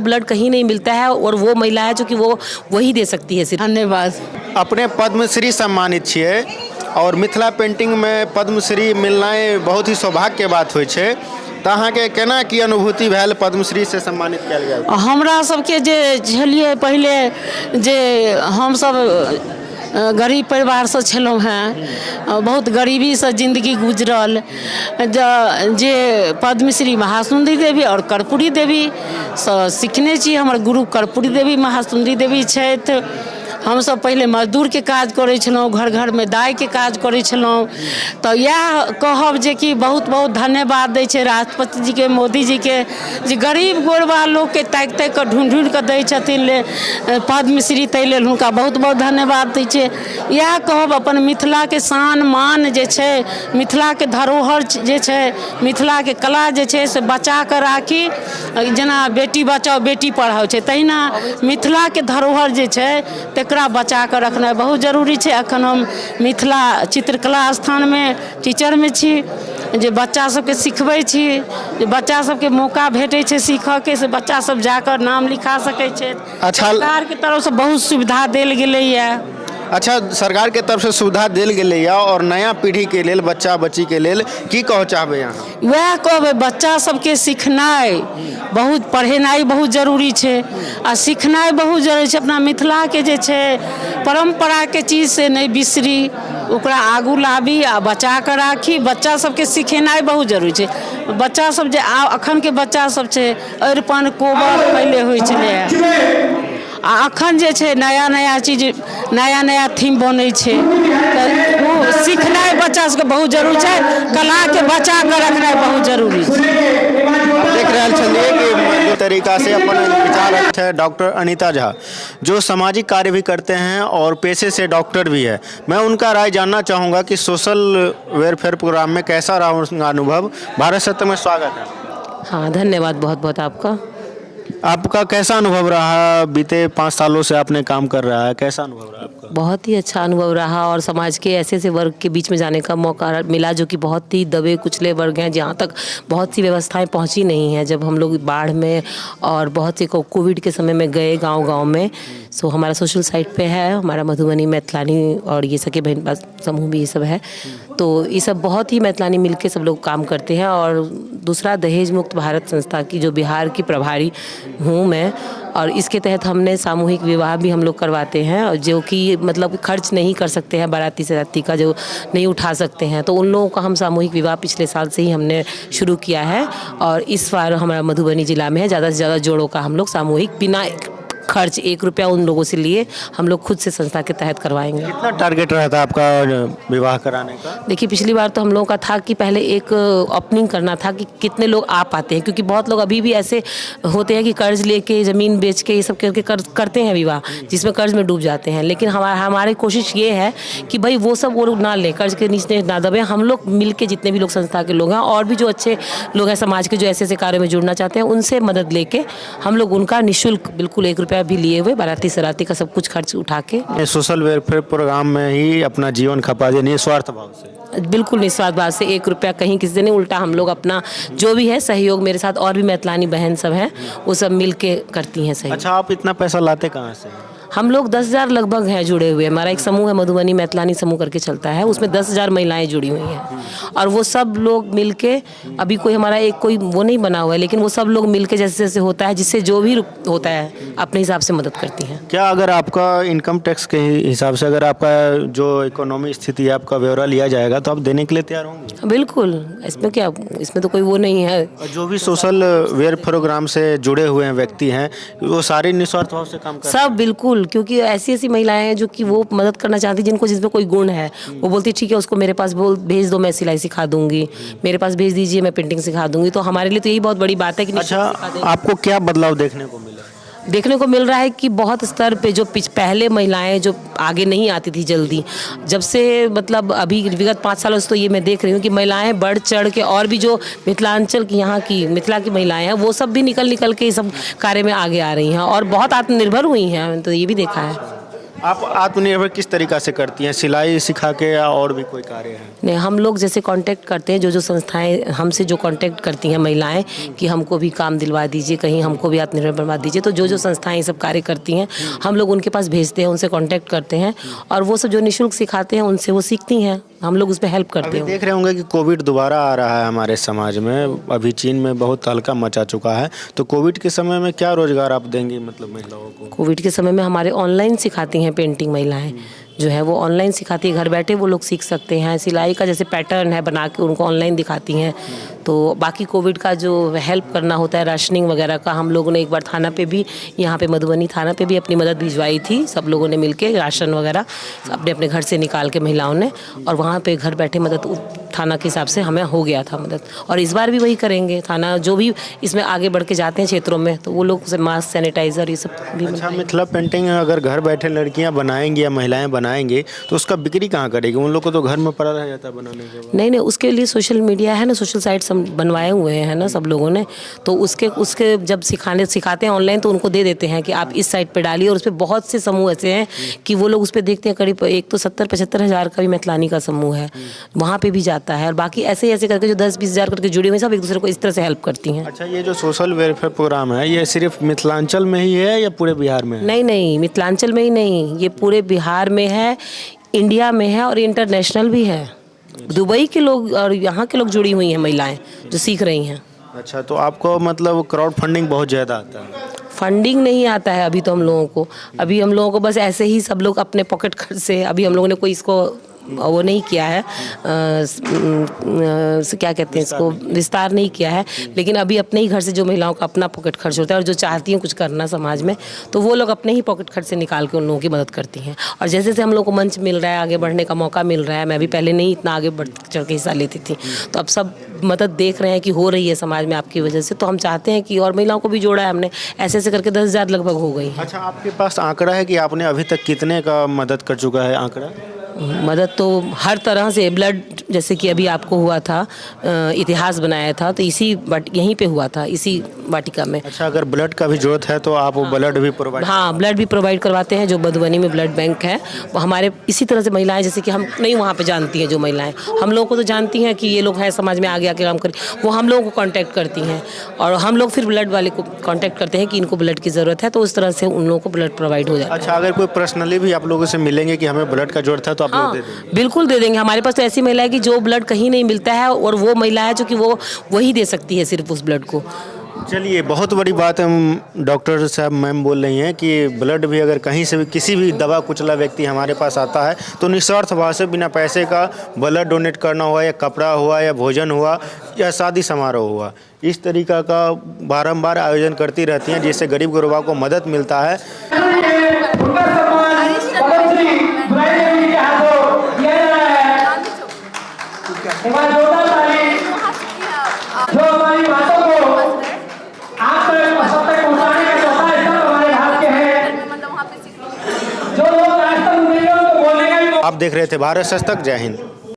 Blood कहीं नहीं मिलता है और वो महिला है जो कि वो वही दे सकती है सिर्फ। धन्यवाद। अपने पद्मश्री सम्मानित छियै और मिथिला पेंटिंग में पद्मश्री मिलनाइ बहुत ही सौभाग्य के बात होइ छै। तऽ अहाँके केना की अनुभूति भेल पद्मश्री से सम्मानित कयल गेल? हमरा सबके जे छलियै पहिले जे हमसब गरीब परिवारसँ छलहुँ हेँ, बहुत गरीबीसँ जिंदगी गुजरल, जे पद्मश्री महासुंदरी देवी और कर्पूरी देवीसँ सिखने छी। हमर गुरु कर्पूरी देवी महासुंदरी देवी छथि। हमसब पहिले मजदूरके काज करै छलहुँ, घर घरमे दाइके काज करै छलहुँ। तऽ इएह कहब जे कि बहुत बहुत धन्यवाद दै छै राष्ट्रपति जीके, मोदी जीके, जे गरीब गोरबा लोकके ताकि ताकि कऽ ढूँढ ढूँढ कऽ दै छथिन पद्मश्री, ताहि लेल हुनका बहुत बहुत धन्यवाद दै छै। इएह कहब अपन मिथिलाके शान मान जे छै, मिथिलाके धरोहर जे छै, मिथिलाके कला जे छै से बचा कऽ राखी। जेना बेटी बचाओ बेटी पढ़ाओ छै, तहिना मिथिलाके धरोहर जे छै तकरा बचा कऽ रखनाइ बहुत जरूरी छै। एखन हम मिथिला चित्रकला स्थानमे टीचरमे छी, जे बच्चा सबके सिखबै छी, जे बच्चा सबके मौका भेटै छै सीखऽके, से बच्चा सब जाकर नाम लिखा सकै छै। सरकारके तरफसँ बहुत सुविधा देल गेलैए। अच्छा, सरकार के तरफ से सुविधा देल गेलै और नया पीढ़ी के लेल, बच्चा बच्ची के लेल की कह चाहबै अहाँ? वएह कहबै बच्चा सबके सिखनाइ बहुत, पढ़ेनाइ बहुत जरूरी छै आ सिखनाइ बहुत जरूरी छै। अपना मिथिलाके जे छै परम्पराके चीज से नहि बिसरी, ओकरा आगू लाबी आ बचा कऽ राखी। बच्चा सबके सिखेनाइ बहुत जरूरी छै। बच्चा सब जे अखनके बच्चा सब छै, अरिपन कोबर पहिले होइ छलै, आ अखन जे छै नया नया चीज, नया नया थीम बनै छै। तऽ ओ सिखनाइ बच्चा सबके बहुत जरूरी छै, कलाके बचा कऽ रखनाइ बहुत जरूरी छै। देख रहल छलिए कि जो तरीका से अपन विचार रखते हैं डॉक्टर अनीता झा, जो सामाजिक कार्य भी करते हैं और पेशे से डॉक्टर भी है। मैं उनका राय जानना चाहूँगा कि सोशल वेलफेयर प्रोग्राम में कैसा रहा उनका अनुभव। भारत सत्य में स्वागत है। हाँ, धन्यवाद बहुत बहुत आपका। आपका कैसा अनुभव रहा? बीते 5 सालों से आपने काम कर रहा है, कैसा अनुभव रहा आपका? बहुत ही अच्छा अनुभव रहा और समाज के ऐसे ऐसे वर्ग के बीच में जाने का मौका मिला जो कि बहुत ही दबे कुचले वर्ग हैं, जहाँ तक बहुत सी व्यवस्थाएं पहुँची नहीं हैं। जब हम लोग बाढ़ में और बहुत से कोविड के समय में गए गांव-गांव में, सो हमारा सोशल साइट पे है, हमारा मधुबनी मैथिलानी और ये सके बहन समूह भी ये सब है। तो ये सब बहुत ही मैथिलानी मिलके सब लोग काम करते हैं। और दूसरा दहेज मुक्त भारत संस्था की जो बिहार की प्रभारी हूँ मैं, और इसके तहत हमने सामूहिक विवाह भी हम लोग करवाते हैं, और जो कि मतलब खर्च नहीं कर सकते हैं बाराती से राती का, जो नहीं उठा सकते हैं, तो उन लोगों का हम सामूहिक विवाह पिछले साल से ही हमने शुरू किया है। और इस बार हमारा मधुबनी जिला में है, ज़्यादा से ज़्यादा जोड़ों का हम लोग सामूहिक बिना खर्च 1 रुपया उन लोगों से लिए हम लोग खुद से संस्था के तहत करवाएंगे। कितना टारगेट रहता है आपका विवाह कराने का? देखिए, पिछली बार तो हम लोगों का था कि पहले एक ओपनिंग करना था कि कितने लोग आ पाते हैं, क्योंकि बहुत लोग अभी भी ऐसे होते हैं कि कर्ज लेके, ज़मीन बेच के, ये सब करके करते हैं विवाह, जिसमें कर्ज में डूब जाते हैं। लेकिन हमारी कोशिश ये है कि भाई वो सब वो लोग ना लें, कर्ज के नीचे ना दबे। हम लोग मिल के, जितने भी लोग संस्था के लोग हैं और भी जो अच्छे लोग हैं समाज के, जो ऐसे ऐसे कार्यों में जुड़ना चाहते हैं, उनसे मदद लेके हम लोग उनका निःशुल्क बिल्कुल 1 रुपया भी लिए हुए बाराती सराती का सब कुछ खर्च उठा के सोशल वेलफेयर प्रोग्राम में ही अपना जीवन खपा दिया निस्वार्थ भाव से। बिल्कुल निस्वार्थ भाव से, 1 रुपया कहीं किसी से नहीं, उल्टा हम लोग अपना जो भी है सहयोग, मेरे साथ और भी मैथिलानी बहन सब हैं, वो सब मिल के करती हैं सहयोग। अच्छा, आप इतना पैसा लाते कहाँ से? हम लोग 10,000 लगभग हैं जुड़े हुए। हमारा एक समूह है मधुबनी मैथिलानी समूह करके चलता है, उसमें 10,000 महिलाएं जुड़ी हुई हैं, और वो सब लोग मिलके, अभी कोई हमारा एक कोई वो नहीं बना हुआ है, लेकिन वो सब लोग मिलके जैसे जैसे होता है, जिससे जो भी होता है अपने हिसाब से मदद करती हैं। क्या अगर आपका इनकम टैक्स के हिसाब से अगर आपका जो इकोनॉमी स्थिति है, आपका ब्यौरा लिया जाएगा, तो आप देने के लिए तैयार होंगे? बिल्कुल, इसमें क्या, इसमें तो कोई वो नहीं है। जो भी सोशल वेलफेयर प्रोग्राम से जुड़े हुए हैं व्यक्ति हैं, वो सारे निस्वार्थ भाव से काम कर सब बिल्कुल, क्योंकि ऐसी ऐसी महिलाएं हैं जो कि वो मदद करना चाहती, जिनको जिसमें कोई गुण है, वो बोलती ठीक है उसको मेरे पास भेज दो, मैं सिलाई सिखा दूंगी, मेरे पास भेज दीजिए, मैं पेंटिंग सिखा दूंगी। तो हमारे लिए तो यही बहुत बड़ी बात है कि अच्छा, आपको क्या बदलाव देखने को मिला? देखने को मिल रहा है कि बहुत स्तर पे जो पहले महिलाएं जो आगे नहीं आती थी जल्दी, जब से मतलब अभी विगत 5 सालों से तो ये मैं देख रही हूँ कि महिलाएं बढ़ चढ़ के, और भी जो मिथिलांचल की, यहाँ की मिथिला की महिलाएं हैं, वो सब भी निकल के इस सब कार्य में आगे आ रही हैं और बहुत आत्मनिर्भर हुई हैं। तो ये भी देखा है। आप आत्मनिर्भर किस तरीका से करती हैं, सिलाई सिखा के या और भी कोई कार्य है? नहीं, हम लोग जैसे कांटेक्ट करते हैं, जो संस्थाएं हमसे जो कांटेक्ट करती हैं महिलाएं कि हमको भी काम दिलवा दीजिए, कहीं हमको भी आत्मनिर्भर बनवा दीजिए, तो जो संस्थाएं ये सब कार्य करती हैं हम लोग उनके पास भेजते हैं, उनसे कांटेक्ट करते हैं और वो सब जो निःशुल्क सिखाते हैं उनसे वो सीखती हैं, हम लोग उसमें हेल्प करते अभी हैं। देख रहे होंगे कि कोविड दोबारा आ रहा है हमारे समाज में, अभी चीन में बहुत हल्का मचा चुका है, तो कोविड के समय में क्या रोजगार आप देंगे मतलब महिलाओं को? कोविड के समय में हमारे ऑनलाइन सिखाती हैं पेंटिंग महिलाएं, जो है वो ऑनलाइन सिखाती है, घर बैठे वो लोग सीख सकते हैं। सिलाई का जैसे पैटर्न है बना के उनको ऑनलाइन दिखाती हैं। तो बाकी कोविड का जो हेल्प करना होता है राशनिंग वगैरह का, हम लोगों ने एक बार थाना पे भी, यहाँ पे मधुबनी थाना पे भी अपनी मदद भिजवाई थी, सब लोगों ने मिलके राशन वगैरह अपने अपने घर से निकाल के महिलाओं ने, और वहाँ पे घर बैठे मदद थाना के हिसाब से हमें हो गया था मदद, और इस बार भी वही करेंगे। थाना जो भी इसमें आगे बढ़ के जाते हैं क्षेत्रों में तो वो लोग मास्क, सैनिटाइजर ये सब भी। अच्छा, मिथिला पेंटिंग अगर घर बैठे लड़कियां बनाएंगी या महिलाएं बनाएंगे तो उसका बिक्री कहाँ करेगी? उन लोग को तो घर में पड़ा रह जाता है बनाने के बाद। नहीं, उसके लिए सोशल मीडिया है ना, सोशल साइट्स हम बनवाए हुए हैं ना सब लोगों ने, तो उसके जब सिखाते हैं ऑनलाइन तो उनको दे देते हैं कि आप इस साइट पे डालिए, और उस पर बहुत से समूह ऐसे हैं कि वो लोग उस पर देखते हैं। करीब एक तो 70-75 हज़ार का भी मैथिलानी का समूह है, वहाँ पे भी जाता है, और बाकी ऐसे करके जो 10-20 हज़ार करके जुड़े हुए सब एक दूसरे को इस तरह से हेल्प करती हैं। अच्छा, ये जो सोशल वेलफेयर प्रोग्राम है ये सिर्फ मिथिलांचल में ही है या पूरे बिहार में है? नहीं, मिथिलांचल में ही नहीं, ये पूरे बिहार में है, इंडिया में है और इंटरनेशनल भी है। दुबई के लोग और यहाँ के लोग जुड़ी हुई हैं महिलाएं जो सीख रही हैं। अच्छा, तो आपको मतलब क्राउड फंडिंग बहुत ज़्यादा आता है? फंडिंग नहीं आता है अभी तो हम लोगों को, अभी हम लोगों को बस ऐसे ही सब लोग अपने पॉकेट खर्च से, अभी हम लोगों ने कोई इसको वो नहीं किया है, क्या कहते हैं इसको, विस्तार नहीं किया है, लेकिन अभी अपने ही घर से जो महिलाओं का अपना पॉकेट खर्च होता है और जो चाहती हैं कुछ करना समाज में, तो वो लोग अपने ही पॉकेट खर्च से निकाल के उन लोगों की मदद करती हैं। और जैसे जैसे हम लोग को मंच मिल रहा है, आगे बढ़ने का मौका मिल रहा है, मैं भी पहले नहीं इतना आगे बढ़ चढ़ के हिस्सा लेती थी, तो अब सब मदद देख रहे हैं कि हो रही है समाज में आपकी वजह से, तो हम चाहते हैं कि और महिलाओं को भी जोड़ा है हमने, ऐसे करके 10,000 लगभग हो गई है। अच्छा, आपके पास आंकड़ा है कि आपने अभी तक कितने का मदद कर चुका है? आंकड़ा मदद तो हर तरह से, ब्लड जैसे कि अभी आपको हुआ था, इतिहास बनाया था तो यहीं पे हुआ था, इसी वाटिका में। अच्छा, अगर ब्लड का भी जरूरत है तो आप ब्लड भी प्रोवाइड? हाँ, ब्लड भी प्रोवाइड करवाते हैं। जो मधुबनी में ब्लड बैंक है वो हमारे इसी तरह से महिलाएं, जैसे कि हम नहीं वहाँ पे जानती हैं जो महिलाएं, हम लोगों को तो जानती हैं कि ये लोग हैं समाज में आगे आके काम करें, वो हम लोगों को कांटेक्ट करती हैं और हम लोग फिर ब्लड वाले को कांटेक्ट करते हैं कि इनको ब्लड की ज़रूरत है, तो उस तरह से उन लोगों को ब्लड प्रोवाइड हो जाता है। अच्छा, अगर कोई पर्सनली भी आप लोगों से मिलेंगे कि हमें ब्लड का जरूरत है तो आप लोग दे देंगे? बिल्कुल दे देंगे। हमारे पास तो ऐसी महिला है कि जो ब्लड कहीं नहीं मिलता है और वो महिला है जो कि वो वही दे सकती है सिर्फ उस ब्लड को। चलिए, बहुत बड़ी बात हम डॉक्टर साहब मैम बोल रही हैं कि ब्लड भी अगर कहीं से भी किसी भी दवा कुचला व्यक्ति हमारे पास आता है तो निस्वार्थ भाव से बिना पैसे का ब्लड डोनेट करना हुआ, या कपड़ा हुआ, या भोजन हुआ, या शादी समारोह हुआ, इस तरीका का बारंबार आयोजन करती रहती हैं जिससे गरीब गुरबा को मदद मिलता है। आप देख रहे थे भारत सच तक। जय हिंद।